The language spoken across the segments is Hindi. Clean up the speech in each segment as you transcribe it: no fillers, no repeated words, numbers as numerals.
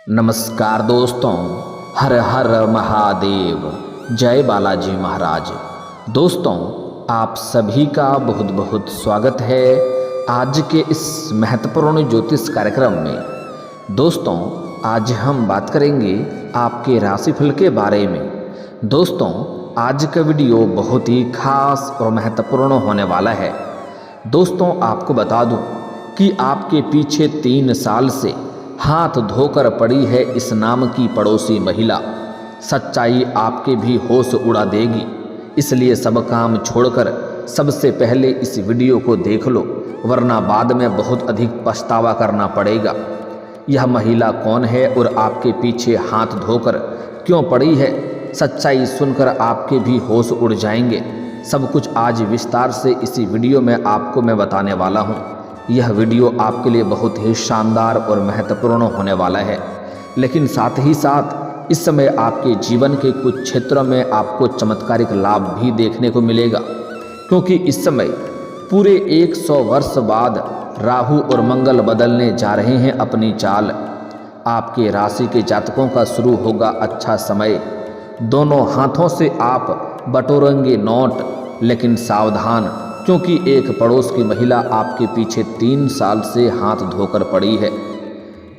नमस्कार दोस्तों, हर हर महादेव, जय बालाजी महाराज। दोस्तों, आप सभी का बहुत बहुत स्वागत है आज के इस महत्वपूर्ण ज्योतिष कार्यक्रम में। दोस्तों, आज हम बात करेंगे आपके राशिफल के बारे में। दोस्तों, आज का वीडियो बहुत ही खास और महत्वपूर्ण होने वाला है। दोस्तों, आपको बता दूं कि आपके पीछे 3 साल से हाथ धोकर पड़ी है इस नाम की पड़ोसी महिला। सच्चाई आपके भी होश उड़ा देगी, इसलिए सब काम छोड़कर सबसे पहले इस वीडियो को देख लो, वरना बाद में बहुत अधिक पछतावा करना पड़ेगा। यह महिला कौन है और आपके पीछे हाथ धोकर क्यों पड़ी है, सच्चाई सुनकर आपके भी होश उड़ जाएंगे। सब कुछ आज विस्तार से इसी वीडियो में आपको मैं बताने वाला हूँ। यह वीडियो आपके लिए बहुत ही शानदार और महत्वपूर्ण होने वाला है, लेकिन साथ ही साथ इस समय आपके जीवन के कुछ क्षेत्रों में आपको चमत्कारिक लाभ भी देखने को मिलेगा, क्योंकि इस समय पूरे 100 वर्ष बाद राहु और मंगल बदलने जा रहे हैं अपनी चाल। आपके राशि के जातकों का शुरू होगा अच्छा समय। दोनों हाथों से आप बटोरेंगे नोट, लेकिन सावधान, क्योंकि एक पड़ोस की महिला आपके पीछे 3 साल से हाथ धोकर पड़ी है।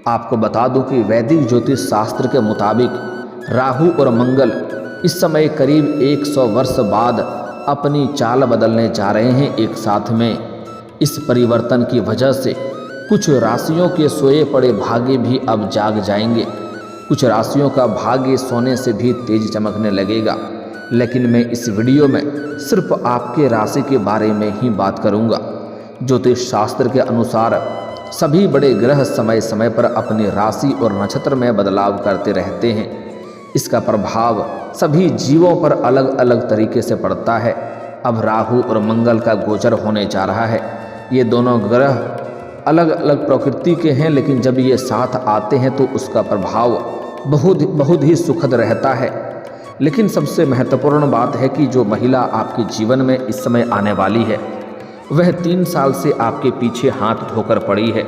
आपको बता दूं कि वैदिक ज्योतिष शास्त्र के मुताबिक राहु और मंगल इस समय करीब 100 वर्ष बाद अपनी चाल बदलने जा रहे हैं एक साथ में। इस परिवर्तन की वजह से कुछ राशियों के सोए पड़े भाग्य भी अब जाग जाएंगे। कुछ राशियों का भाग्य सोने से भी तेज चमकने लगेगा, लेकिन मैं इस वीडियो में सिर्फ आपके राशि के बारे में ही बात करूंगा। ज्योतिष शास्त्र के अनुसार सभी बड़े ग्रह समय समय पर अपनी राशि और नक्षत्र में बदलाव करते रहते हैं। इसका प्रभाव सभी जीवों पर अलग अलग तरीके से पड़ता है। अब राहु और मंगल का गोचर होने जा रहा है। ये दोनों ग्रह अलग अलग प्रकृति के हैं, लेकिन जब ये साथ आते हैं तो उसका प्रभाव बहुत ही सुखद रहता है। लेकिन सबसे महत्वपूर्ण बात है कि जो महिला आपके जीवन में इस समय आने वाली है, वह 3 साल से आपके पीछे हाथ धोकर पड़ी है।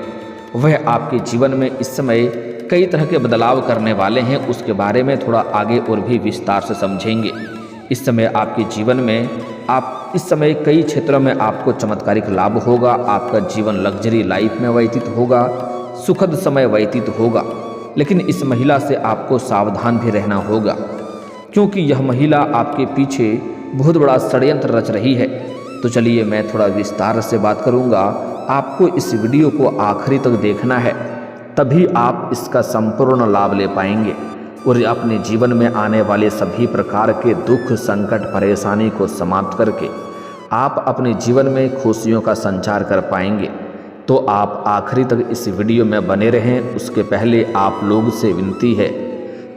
वह आपके जीवन में इस समय कई तरह के बदलाव करने वाले हैं। उसके बारे में थोड़ा आगे और भी विस्तार से समझेंगे। इस समय आपके जीवन में इस समय कई क्षेत्रों में आपको चमत्कारिक लाभ होगा। आपका जीवन लग्जरी लाइफ में व्यतीत होगा, सुखद समय व्यतीत होगा। लेकिन इस महिला से आपको सावधान भी रहना होगा, क्योंकि यह महिला आपके पीछे बहुत बड़ा षड्यंत्र रच रही है। तो चलिए मैं थोड़ा विस्तार से बात करूंगा। आपको इस वीडियो को आखिरी तक देखना है, तभी आप इसका संपूर्ण लाभ ले पाएंगे और अपने जीवन में आने वाले सभी प्रकार के दुख, संकट, परेशानी को समाप्त करके आप अपने जीवन में खुशियों का संचार कर पाएंगे। तो आप आखिरी तक इस वीडियो में बने रहें। उसके पहले आप लोग से विनती है,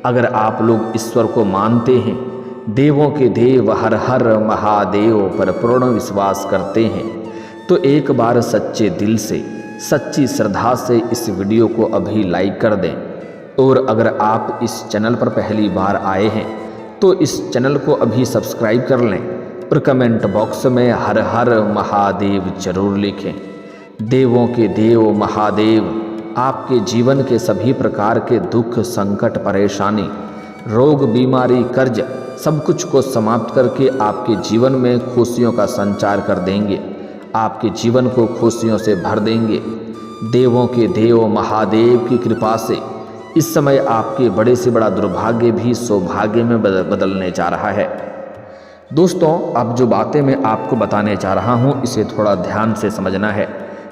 अगर आप लोग ईश्वर को मानते हैं, देवों के देव हर हर महादेव पर पूर्ण विश्वास करते हैं, तो एक बार सच्चे दिल से, सच्ची श्रद्धा से इस वीडियो को अभी लाइक कर दें। और अगर आप इस चैनल पर पहली बार आए हैं तो इस चैनल को अभी सब्सक्राइब कर लें और कमेंट बॉक्स में हर हर महादेव जरूर लिखें। देवों के देव महादेव आपके जीवन के सभी प्रकार के दुख, संकट, परेशानी, रोग, बीमारी, कर्ज, सब कुछ को समाप्त करके आपके जीवन में खुशियों का संचार कर देंगे। आपके जीवन को खुशियों से भर देंगे। देवों के देव महादेव की कृपा से इस समय आपके बड़े से बड़ा दुर्भाग्य भी सौभाग्य में बदलने जा रहा है। दोस्तों, अब जो बातें मैं आपको बताने जा रहा हूँ, इसे थोड़ा ध्यान से समझना है,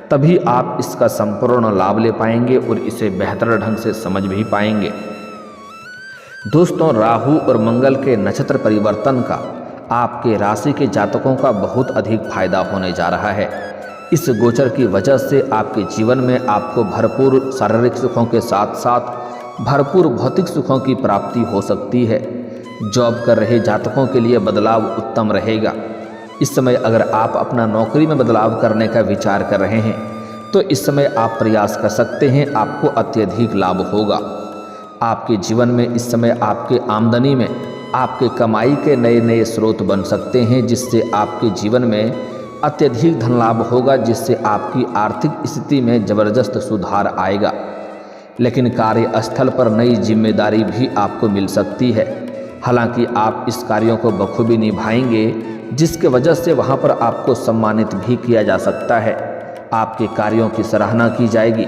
तभी आप इसका संपूर्ण लाभ ले पाएंगे और इसे बेहतर ढंग से समझ भी पाएंगे। दोस्तों, राहु और मंगल के नक्षत्र परिवर्तन का आपके राशि के जातकों का बहुत अधिक फायदा होने जा रहा है। इस गोचर की वजह से आपके जीवन में आपको भरपूर शारीरिक सुखों के साथ साथ भरपूर भौतिक सुखों की प्राप्ति हो सकती है। जॉब कर रहे जातकों के लिए बदलाव उत्तम रहेगा। इस समय अगर आप अपना नौकरी में बदलाव करने का विचार कर रहे हैं तो इस समय आप प्रयास कर सकते हैं, आपको अत्यधिक लाभ होगा। आपके जीवन में इस समय आपके आमदनी में आपके कमाई के नए नए स्रोत बन सकते हैं, जिससे आपके जीवन में अत्यधिक धन लाभ होगा, जिससे आपकी आर्थिक स्थिति में ज़बरदस्त सुधार आएगा। लेकिन कार्यस्थल पर नई जिम्मेदारी भी आपको मिल सकती है। हालांकि आप इस कार्यों को बखूबी निभाएंगे, जिसके वजह से वहां पर आपको सम्मानित भी किया जा सकता है। आपके कार्यों की सराहना की जाएगी।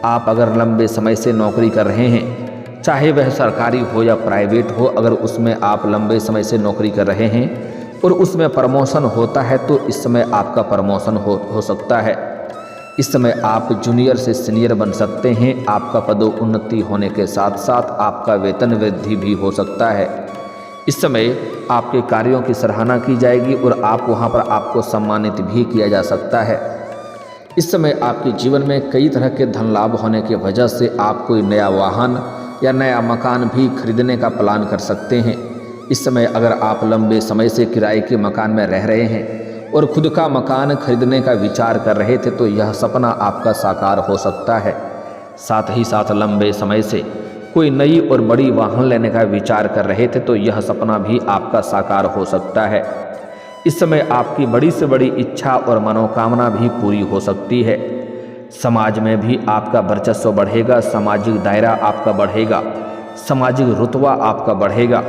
आप अगर लंबे समय से नौकरी कर रहे हैं, चाहे वह सरकारी हो या प्राइवेट हो, अगर उसमें आप लंबे समय से नौकरी कर रहे हैं और उसमें प्रमोशन होता है तो इस समय आपका प्रमोशन हो सकता है। इस समय आप जूनियर से सीनियर बन सकते हैं। आपका पदोन्नति होने के साथ साथ आपका वेतन वृद्धि भी हो सकता है। इस समय आपके कार्यों की सराहना की जाएगी और वहाँ पर आपको सम्मानित भी किया जा सकता है। इस समय आपके जीवन में कई तरह के धन लाभ होने की वजह से आप कोई नया वाहन या नया मकान भी खरीदने का प्लान कर सकते हैं। इस समय अगर आप लंबे समय से किराए के मकान में रह रहे हैं और खुद का मकान खरीदने का विचार कर रहे थे तो यह सपना आपका साकार हो सकता है। साथ ही साथ लंबे समय से कोई नई और बड़ी वाहन लेने का विचार कर रहे थे तो यह सपना भी आपका साकार हो सकता है। इस समय आपकी बड़ी से बड़ी इच्छा और मनोकामना भी पूरी हो सकती है। समाज में भी आपका वर्चस्व बढ़ेगा, सामाजिक दायरा आपका बढ़ेगा, सामाजिक रुतबा आपका बढ़ेगा,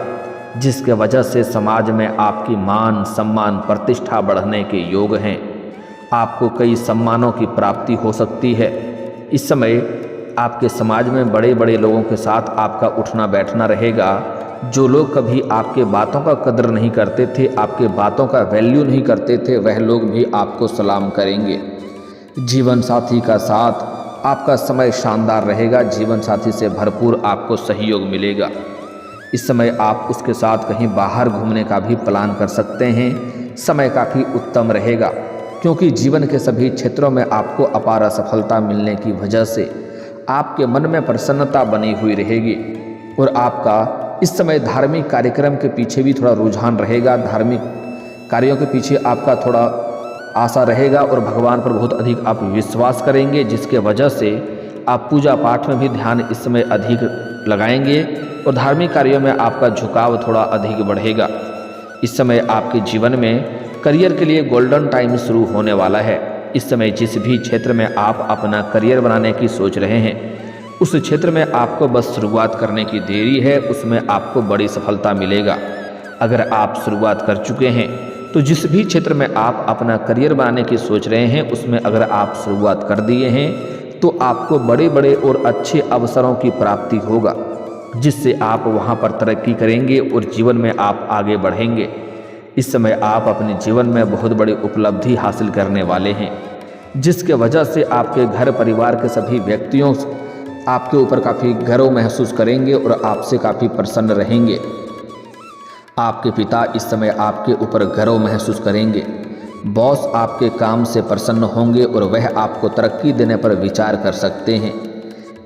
जिसके वजह से समाज में आपकी मान सम्मान प्रतिष्ठा बढ़ने के योग हैं। आपको कई सम्मानों की प्राप्ति हो सकती है। इस समय आपके समाज में बड़े बड़े लोगों के साथ आपका उठना बैठना रहेगा। जो लोग कभी आपके बातों का कदर नहीं करते थे, आपके बातों का वैल्यू नहीं करते थे, वह लोग भी आपको सलाम करेंगे। जीवन साथी का साथ आपका समय शानदार रहेगा। जीवन साथी से भरपूर आपको सहयोग मिलेगा। इस समय आप उसके साथ कहीं बाहर घूमने का भी प्लान कर सकते हैं। समय काफ़ी उत्तम रहेगा क्योंकि जीवन के सभी क्षेत्रों में आपको अपार सफलता मिलने की वजह से आपके मन में प्रसन्नता बनी हुई रहेगी और आपका इस समय धार्मिक कार्यक्रम के पीछे भी थोड़ा रुझान रहेगा। धार्मिक कार्यों के पीछे आपका थोड़ा आशा रहेगा और भगवान पर बहुत अधिक आप विश्वास करेंगे, जिसके वजह से आप पूजा पाठ में भी ध्यान इस समय अधिक लगाएंगे और धार्मिक कार्यों में आपका झुकाव थोड़ा अधिक बढ़ेगा। इस समय आपके जीवन में करियर के लिए गोल्डन टाइम शुरू होने वाला है। इस समय जिस भी क्षेत्र में आप अपना करियर बनाने की सोच रहे हैं, उस क्षेत्र में आपको बस शुरुआत करने की देरी है, उसमें आपको बड़ी सफलता मिलेगा। अगर आप शुरुआत कर चुके हैं तो जिस भी क्षेत्र में आप अपना करियर बनाने की सोच रहे हैं, उसमें अगर आप शुरुआत कर दिए हैं तो आपको बड़े बड़े और अच्छे अवसरों की प्राप्ति होगा, जिससे आप वहां पर तरक्की करेंगे और जीवन में आप आगे बढ़ेंगे। इस समय आप अपने जीवन में बहुत बड़ी उपलब्धि हासिल करने वाले हैं, जिसके वजह से आपके घर परिवार के सभी व्यक्तियों आपके ऊपर काफ़ी गर्व महसूस करेंगे और आपसे काफ़ी प्रसन्न रहेंगे। आपके पिता इस समय आपके ऊपर गर्व महसूस करेंगे। बॉस आपके काम से प्रसन्न होंगे और वह आपको तरक्की देने पर विचार कर सकते हैं।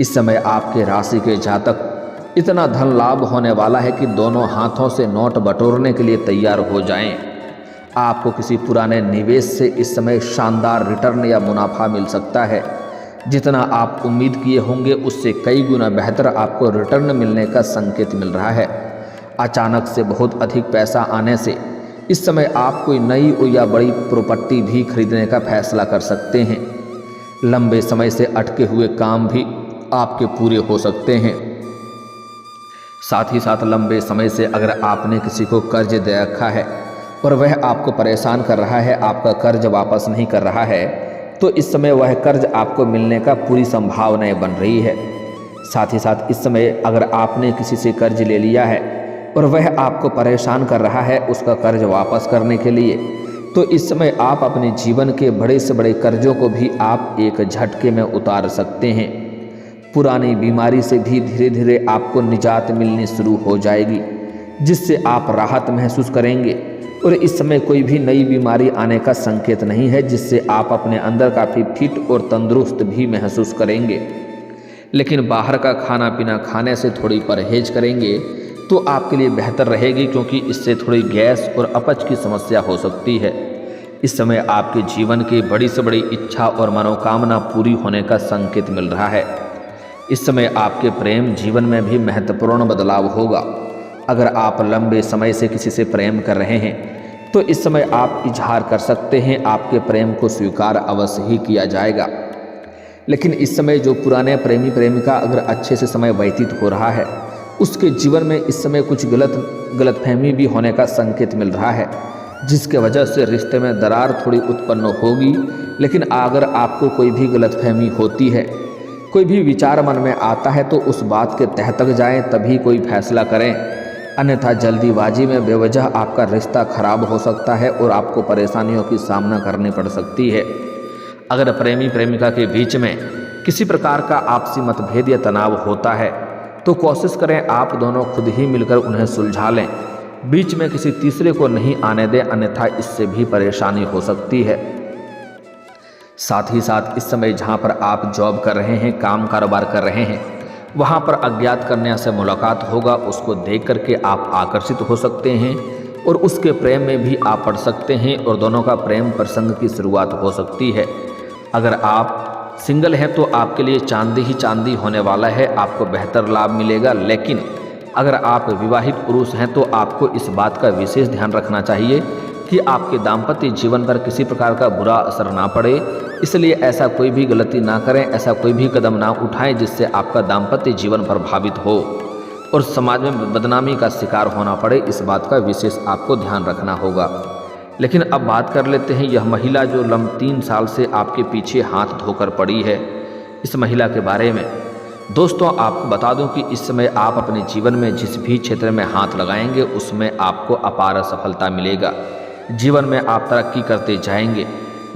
इस समय आपके राशि के जातक इतना धन लाभ होने वाला है कि दोनों हाथों से नोट बटोरने के लिए तैयार हो जाएं। आपको किसी पुराने निवेश से इस समय शानदार रिटर्न या मुनाफा मिल सकता है। जितना आप उम्मीद किए होंगे उससे कई गुना बेहतर आपको रिटर्न मिलने का संकेत मिल रहा है। अचानक से बहुत अधिक पैसा आने से इस समय आप कोई नई या बड़ी प्रॉपर्टी भी खरीदने का फैसला कर सकते हैं। लंबे समय से अटके हुए काम भी आपके पूरे हो सकते हैं। साथ ही साथ लंबे समय से अगर आपने किसी को कर्ज दे रखा है और वह आपको परेशान कर रहा है, आपका कर्ज वापस नहीं कर रहा है, तो इस समय वह कर्ज आपको मिलने का पूरी संभावनाएं बन रही है। साथ ही साथ इस समय अगर आपने किसी से कर्ज ले लिया है और वह आपको परेशान कर रहा है उसका कर्ज वापस करने के लिए, तो इस समय आप अपने जीवन के बड़े से बड़े कर्जों को भी आप एक झटके में उतार सकते हैं। पुरानी बीमारी से भी धीरे धीरे आपको निजात मिलनी शुरू हो जाएगी, जिससे आप राहत महसूस करेंगे और इस समय कोई भी नई बीमारी आने का संकेत नहीं है, जिससे आप अपने अंदर काफ़ी फिट और तंदुरुस्त भी महसूस करेंगे। लेकिन बाहर का खाना पीना खाने से थोड़ी परहेज करेंगे तो आपके लिए बेहतर रहेगी, क्योंकि इससे थोड़ी गैस और अपच की समस्या हो सकती है। इस समय आपके जीवन की बड़ी से बड़ी इच्छा और मनोकामना पूरी होने का संकेत मिल रहा है। इस समय आपके प्रेम जीवन में भी महत्वपूर्ण बदलाव होगा। अगर आप लंबे समय से किसी से प्रेम कर रहे हैं तो इस समय आप इजहार कर सकते हैं, आपके प्रेम को स्वीकार अवश्य ही किया जाएगा। लेकिन इस समय जो पुराने प्रेमी प्रेमिका अगर अच्छे से समय व्यतीत हो रहा है, उसके जीवन में इस समय कुछ गलतफहमी भी होने का संकेत मिल रहा है, जिसके वजह से रिश्ते में दरार थोड़ी उत्पन्न होगी। लेकिन अगर आपको कोई भी गलतफहमी होती है, कोई भी विचार मन में आता है, तो उस बात के तह तक जाएं, तभी कोई फैसला करें। अन्यथा जल्दीबाजी में बेवजह आपका रिश्ता खराब हो सकता है और आपको परेशानियों की सामना करनी पड़ सकती है। अगर प्रेमी प्रेमिका के बीच में किसी प्रकार का आपसी मतभेद या तनाव होता है, तो कोशिश करें आप दोनों खुद ही मिलकर उन्हें सुलझा लें। बीच में किसी तीसरे को नहीं आने दें, अन्यथा इससे भी परेशानी हो सकती है। साथ ही साथ इस समय जहां पर आप जॉब कर रहे हैं, काम कारोबार कर रहे हैं, वहां पर अज्ञात कन्या से मुलाकात होगा। उसको देख करके आप आकर्षित हो सकते हैं और उसके प्रेम में भी आप पड़ सकते हैं और दोनों का प्रेम प्रसंग की शुरुआत हो सकती है। अगर आप सिंगल हैं तो आपके लिए चांदी ही चांदी होने वाला है, आपको बेहतर लाभ मिलेगा। लेकिन अगर आप विवाहित पुरुष हैं तो आपको इस बात का विशेष ध्यान रखना चाहिए कि आपके दाम्पत्य जीवन पर किसी प्रकार का बुरा असर ना पड़े। इसलिए ऐसा कोई भी गलती ना करें, ऐसा कोई भी कदम ना उठाएं जिससे आपका दाम्पत्य जीवन प्रभावित हो और समाज में बदनामी का शिकार होना पड़े। इस बात का विशेष आपको ध्यान रखना होगा। लेकिन अब बात कर लेते हैं यह महिला जो 3 साल से आपके पीछे हाथ धोकर पड़ी है, इस महिला के बारे में। दोस्तों, आपको बता दूं कि इस समय आप अपने जीवन में जिस भी क्षेत्र में हाथ लगाएंगे उसमें आपको अपार सफलता मिलेगा। जीवन में आप तरक्की करते जाएंगे।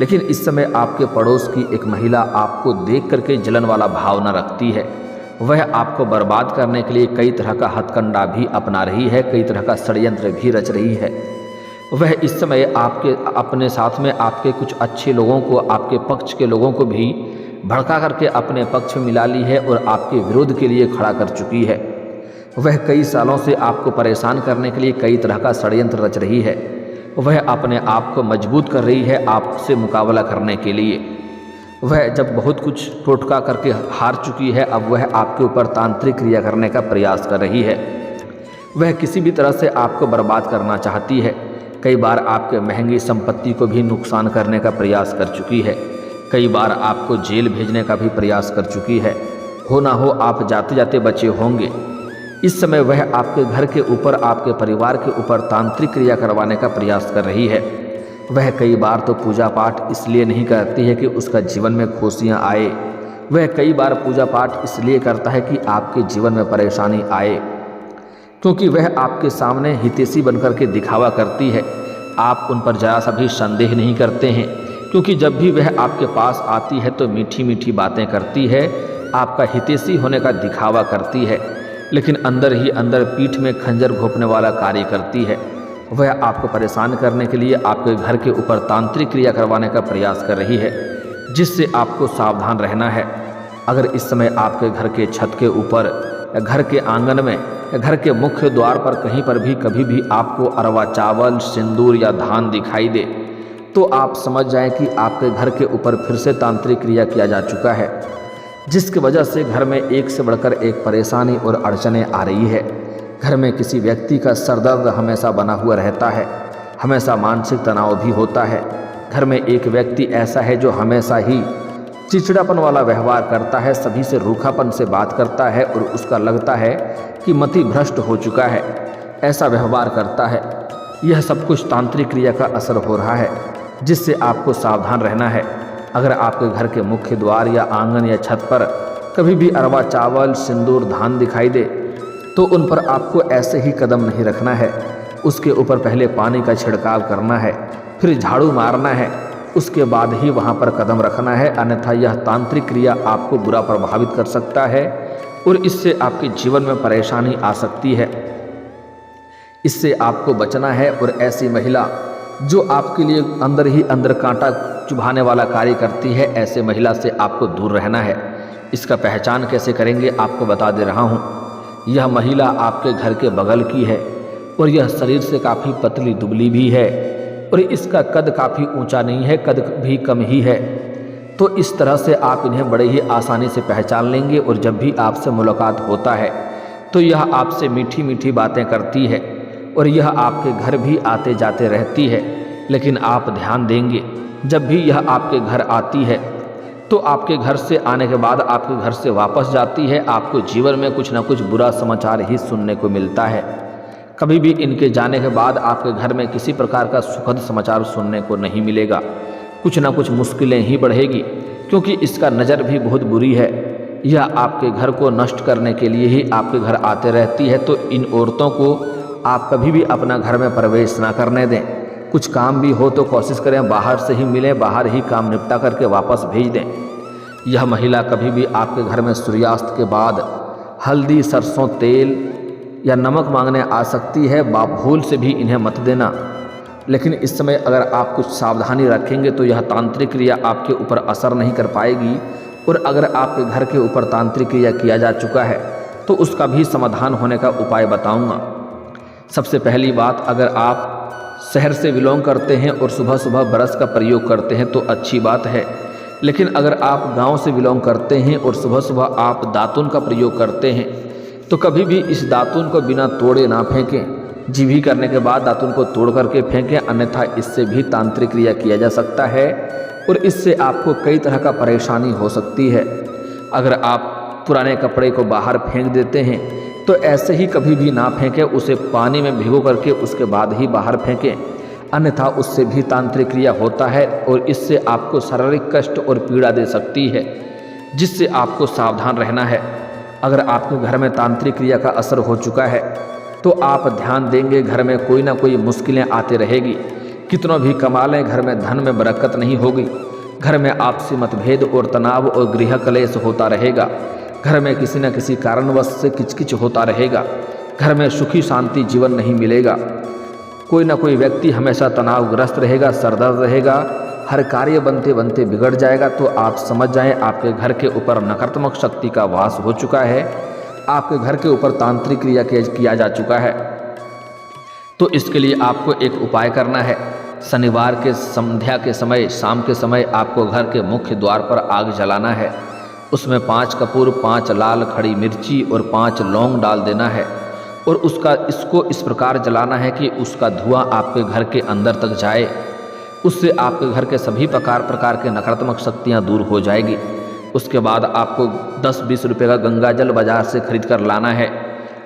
लेकिन इस समय आपके पड़ोस की एक महिला आपको देख करके जलन वाला भावना रखती है। वह आपको बर्बाद करने के लिए कई तरह का हथकंडा भी अपना रही है, कई तरह का षड्यंत्र भी रच रही है। वह इस समय आपके अपने साथ में आपके कुछ अच्छे लोगों को, आपके पक्ष के लोगों को भी भड़का करके अपने पक्ष में मिला ली है और आपके विरोध के लिए खड़ा कर चुकी है। वह कई सालों से आपको परेशान करने के लिए कई तरह का षड्यंत्र रच रही है। वह अपने आप को मजबूत कर रही है आपसे मुकाबला करने के लिए। वह जब बहुत कुछ टोटका करके हार चुकी है, अब वह आपके ऊपर तांत्रिक क्रिया करने का प्रयास कर रही है। वह किसी भी तरह से आपको बर्बाद करना चाहती है। कई बार आपके महंगी संपत्ति को भी नुकसान करने का प्रयास कर चुकी है। कई बार आपको जेल भेजने का भी प्रयास कर चुकी है। हो ना हो आप जाते जाते बचे होंगे। इस समय वह आपके घर के ऊपर, आपके परिवार के ऊपर तांत्रिक क्रिया करवाने का प्रयास कर रही है। वह कई बार तो पूजा पाठ इसलिए नहीं करती है कि उसका जीवन में खुशियाँ आए। वह कई बार पूजा पाठ इसलिए करता है कि आपके जीवन में परेशानी आए, क्योंकि वह आपके सामने हितैषी बनकर के दिखावा करती है। आप उन पर जरा सा भी संदेह नहीं करते हैं, क्योंकि जब भी वह आपके पास आती है तो मीठी मीठी बातें करती है, आपका हितैषी होने का दिखावा करती है, लेकिन अंदर ही अंदर पीठ में खंजर घोंपने वाला कार्य करती है। वह आपको परेशान करने के लिए आपके घर के ऊपर तांत्रिक क्रिया करवाने का प्रयास कर रही है, जिससे आपको सावधान रहना है। अगर इस समय आपके घर के छत के ऊपर या घर के आंगन में या घर के मुख्य द्वार पर कहीं पर भी कभी भी आपको अरवा चावल, सिंदूर या धान दिखाई दे, तो आप समझ जाएं कि आपके घर के ऊपर फिर से तांत्रिक क्रिया किया जा चुका है, जिसकी वजह से घर में एक से बढ़कर एक परेशानी और अड़चनें आ रही है। घर में किसी व्यक्ति का सरदर्द हमेशा बना हुआ रहता है, हमेशा मानसिक तनाव भी होता है। घर में एक व्यक्ति ऐसा है जो हमेशा ही चिड़चिड़ापन वाला व्यवहार करता है, सभी से रूखापन से बात करता है और उसका लगता है कि मति भ्रष्ट हो चुका है, ऐसा व्यवहार करता है। यह सब कुछ तांत्रिक क्रिया का असर हो रहा है, जिससे आपको सावधान रहना है। अगर आपके घर के मुख्य द्वार या आंगन या छत पर कभी भी अरवा चावल, सिंदूर, धान दिखाई दे, तो उन पर आपको ऐसे ही कदम नहीं रखना है। उसके ऊपर पहले पानी का छिड़काव करना है, फिर झाड़ू मारना है, उसके बाद ही वहाँ पर कदम रखना है। अन्यथा यह तांत्रिक क्रिया आपको बुरा प्रभावित कर सकता है और इससे आपके जीवन में परेशानी आ सकती है। इससे आपको बचना है। और ऐसी महिला जो आपके लिए अंदर ही अंदर कांटा चुभाने वाला कार्य करती है, ऐसे महिला से आपको दूर रहना है। इसका पहचान कैसे करेंगे आपको बता दे रहा हूँ। यह महिला आपके घर के बगल की है और यह शरीर से काफ़ी पतली दुबली भी है और इसका कद काफ़ी ऊंचा नहीं है, कद भी कम ही है। तो इस तरह से आप इन्हें बड़े ही आसानी से पहचान लेंगे और जब भी आपसे मुलाकात होता है तो यह आपसे मीठी मीठी बातें करती है और यह आपके घर भी आते जाते रहती है। लेकिन आप ध्यान देंगे, जब भी यह आपके घर आती है तो आपके घर से आने के बाद आपके घर से वापस जाती है, आपको जीवन में कुछ ना कुछ बुरा समाचार ही सुनने को मिलता है। कभी भी इनके जाने के बाद आपके घर में किसी प्रकार का सुखद समाचार सुनने को नहीं मिलेगा। कुछ ना कुछ मुश्किलें ही बढ़ेगी, क्योंकि इसका नज़र भी बहुत बुरी है। यह आपके घर को नष्ट करने के लिए ही आपके घर आते रहती है। तो इन औरतों को आप कभी भी अपना घर में प्रवेश ना करने दें। कुछ काम भी हो तो कोशिश करें बाहर से ही मिलें, बाहर ही काम निपटा करके वापस भेज दें। यह महिला कभी भी आपके घर में सूर्यास्त के बाद हल्दी, सरसों तेल या नमक मांगने आ सकती है। भूल से भी इन्हें मत देना। लेकिन इस समय अगर आप कुछ सावधानी रखेंगे तो यह तांत्रिक क्रिया आपके ऊपर असर नहीं कर पाएगी। और अगर आपके घर के ऊपर तांत्रिक क्रिया किया जा चुका है तो उसका भी समाधान होने का उपाय बताऊंगा। सबसे पहली बात, अगर आप शहर से बिलोंग करते हैं और सुबह सुबह ब्रश का प्रयोग करते हैं तो अच्छी बात है। लेकिन अगर आप गांव से बिलोंग करते हैं और सुबह सुबह आप दातुन का प्रयोग करते हैं तो कभी भी इस दातुन को बिना तोड़े ना फेंकें। जीभी करने के बाद दातुन को तोड़ करके फेंकें, अन्यथा इससे भी तांत्रिक क्रिया किया जा सकता है और इससे आपको कई तरह का परेशानी हो सकती है। अगर आप पुराने कपड़े को बाहर फेंक देते हैं तो ऐसे ही कभी भी ना फेंकें, उसे पानी में भिगो करके उसके बाद ही बाहर फेंकें, अन्यथा उससे भी तांत्रिक क्रिया होता है और इससे आपको शारीरिक कष्ट और पीड़ा दे सकती है, जिससे आपको सावधान रहना है। अगर आपके घर में तांत्रिक क्रिया का असर हो चुका है तो आप ध्यान देंगे घर में कोई ना कोई मुश्किलें आती रहेगी। कितना भी कमा लें, घर में धन में बरकत नहीं होगी। घर में आपसी मतभेद और तनाव और गृह कलेश होता रहेगा। घर में किसी न किसी कारणवश से किचकिच होता रहेगा। घर में सुखी शांति जीवन नहीं मिलेगा। कोई ना कोई व्यक्ति हमेशा तनावग्रस्त रहेगा, सरदर्द रहेगा, हर कार्य बनते बनते बिगड़ जाएगा। तो आप समझ जाएं आपके घर के ऊपर नकारात्मक शक्ति का वास हो चुका है, आपके घर के ऊपर तांत्रिक क्रिया किया जा चुका है। तो इसके लिए आपको एक उपाय करना है। शनिवार के संध्या के समय, शाम के समय आपको घर के मुख्य द्वार पर आग जलाना है। उसमें 5 कपूर, 5 लाल खड़ी मिर्ची और 5 लौंग डाल देना है और इसको इस प्रकार जलाना है कि उसका धुआं आपके घर के अंदर तक जाए। उससे आपके घर के सभी प्रकार के नकारात्मक शक्तियां दूर हो जाएगी। उसके बाद आपको 10-20 रुपये का गंगा जल बाजार से खरीद कर लाना है।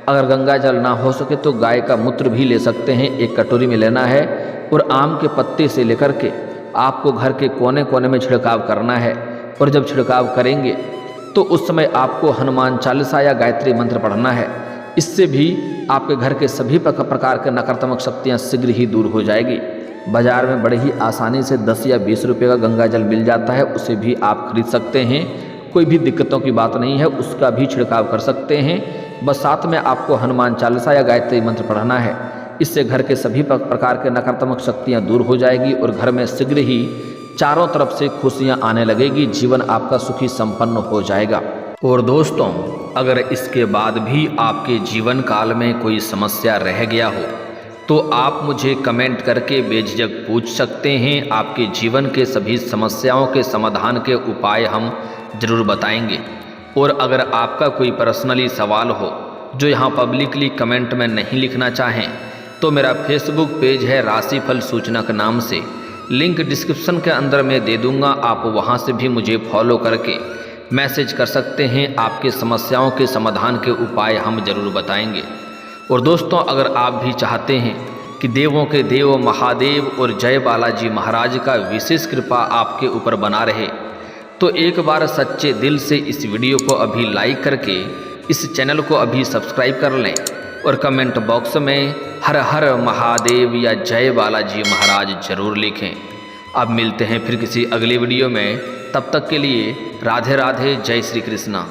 अगर गंगा जल ना हो सके तो गाय का मूत्र भी ले सकते हैं, एक कटोरी में लेना है और आम के पत्ते से लेकर के आपको घर के कोने कोने में छिड़काव करना है। और जब छिड़काव करेंगे तो उस समय आपको हनुमान चालीसा या गायत्री मंत्र पढ़ना है। इससे भी आपके घर के सभी प्रकार के नकारात्मक शक्तियाँ शीघ्र ही दूर हो जाएगी। बाज़ार में बड़े ही आसानी से 10 या 20 रुपये का गंगा जल मिल जाता है, उसे भी आप खरीद सकते हैं। कोई भी दिक्कतों की बात नहीं है, उसका भी छिड़काव कर सकते हैं। बस साथ में आपको हनुमान चालीसा या गायत्री मंत्र पढ़ना है। इससे घर के सभी प्रकार के नकारात्मक शक्तियाँ दूर हो जाएगी और घर में शीघ्र ही चारों तरफ से खुशियां आने लगेगी। जीवन आपका सुखी संपन्न हो जाएगा। और दोस्तों, अगर इसके बाद भी आपके जीवन काल में कोई समस्या रह गया हो तो आप मुझे कमेंट करके बेझिझक पूछ सकते हैं। आपके जीवन के सभी समस्याओं के समाधान के उपाय हम जरूर बताएंगे। और अगर आपका कोई पर्सनली सवाल हो जो यहाँ पब्लिकली कमेंट में नहीं लिखना चाहें तो मेरा फेसबुक पेज है राशिफल सूचना के नाम से, लिंक डिस्क्रिप्शन के अंदर मैं दे दूंगा। आप वहां से भी मुझे फॉलो करके मैसेज कर सकते हैं। आपके समस्याओं के समाधान के उपाय हम जरूर बताएंगे। और दोस्तों, अगर आप भी चाहते हैं कि देवों के देव महादेव और जय बालाजी महाराज का विशेष कृपा आपके ऊपर बना रहे तो एक बार सच्चे दिल से इस वीडियो को अभी लाइक करके इस चैनल को अभी सब्सक्राइब कर लें और कमेंट बॉक्स में हर हर महादेव या जय बालाजी महाराज जरूर लिखें। अब मिलते हैं फिर किसी अगली वीडियो में, तब तक के लिए राधे राधे, जय श्री कृष्णा।